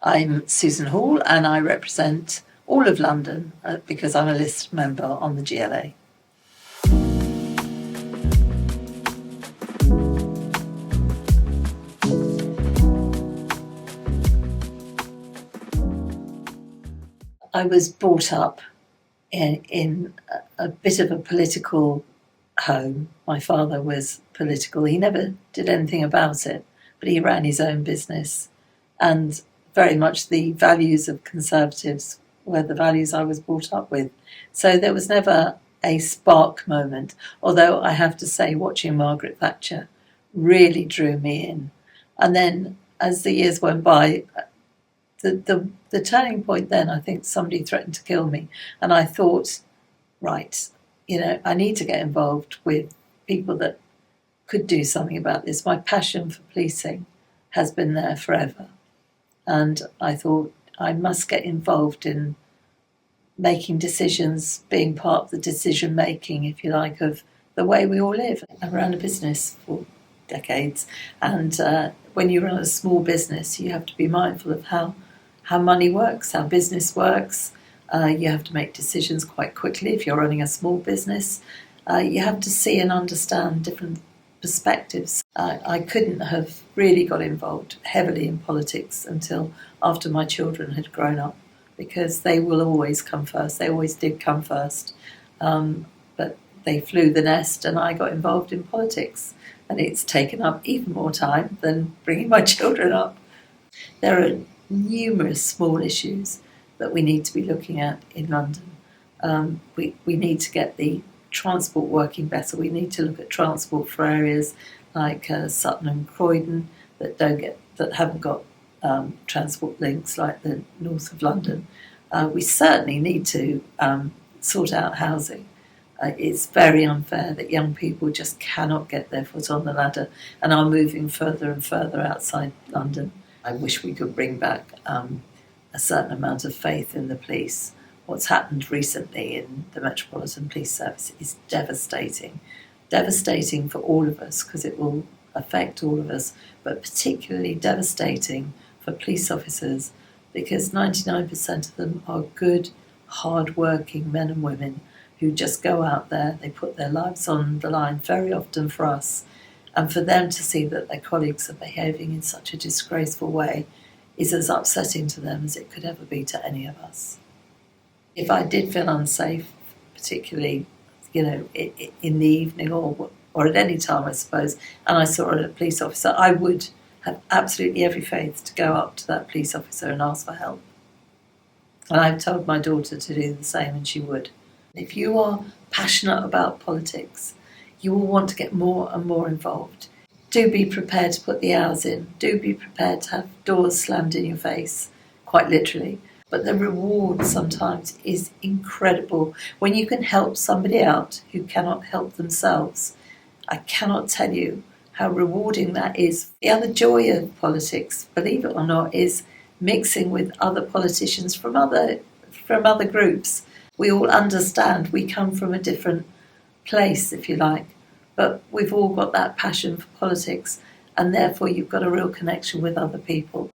I'm Susan Hall and I represent all of London because I'm a list member on the GLA. I was brought up in a bit of a political home. My father was political. He never did anything about it, but he ran his own business. And very much the values of Conservatives were the values I was brought up with. So there was never a spark moment, although I have to say watching Margaret Thatcher really drew me in. And then as the years went by, the turning point then, I think somebody threatened to kill me. And I thought, right, I need to get involved with people that could do something about this. My passion for policing has been there forever. And I thought I must get involved in making decisions, being part of the decision making, if you like, of the way we all live. I ran a business for decades. And when you run a small business, you have to be mindful of how money works, how business works. You have to make decisions quite quickly if you're running a small business. You have to see and understand different perspectives. I couldn't have really got involved heavily in politics until after my children had grown up, because they will always come first. They always did come first. But they flew the nest and I got involved in politics. And it's taken up even more time than bringing my children up. There are numerous small issues that we need to be looking at in London. We need to get the transport working better. We need to look at transport for areas like Sutton and Croydon that haven't got transport links like the north of London. We certainly need to sort out housing. It's very unfair that young people just cannot get their foot on the ladder and are moving further and further outside London. I wish we could bring back a certain amount of faith in the police. What's happened recently in the Metropolitan Police Service is devastating. Devastating for all of us because it will affect all of us, but particularly devastating for police officers because 99% of them are good, hard-working men and women who just go out there, they put their lives on the line very often for us, and for them to see that their colleagues are behaving in such a disgraceful way is as upsetting to them as it could ever be to any of us. If I did feel unsafe, particularly, in the evening or at any time, I suppose, and I saw a police officer, I would have absolutely every faith to go up to that police officer and ask for help. And I've told my daughter to do the same, and she would. If you are passionate about politics, you will want to get more and more involved. Do be prepared to put the hours in. Do be prepared to have doors slammed in your face, quite literally. But the reward sometimes is incredible. When you can help somebody out who cannot help themselves, I cannot tell you how rewarding that is. The other joy of politics, believe it or not, is mixing with other politicians from other groups. We all understand we come from a different place, if you like, but we've all got that passion for politics, and therefore you've got a real connection with other people.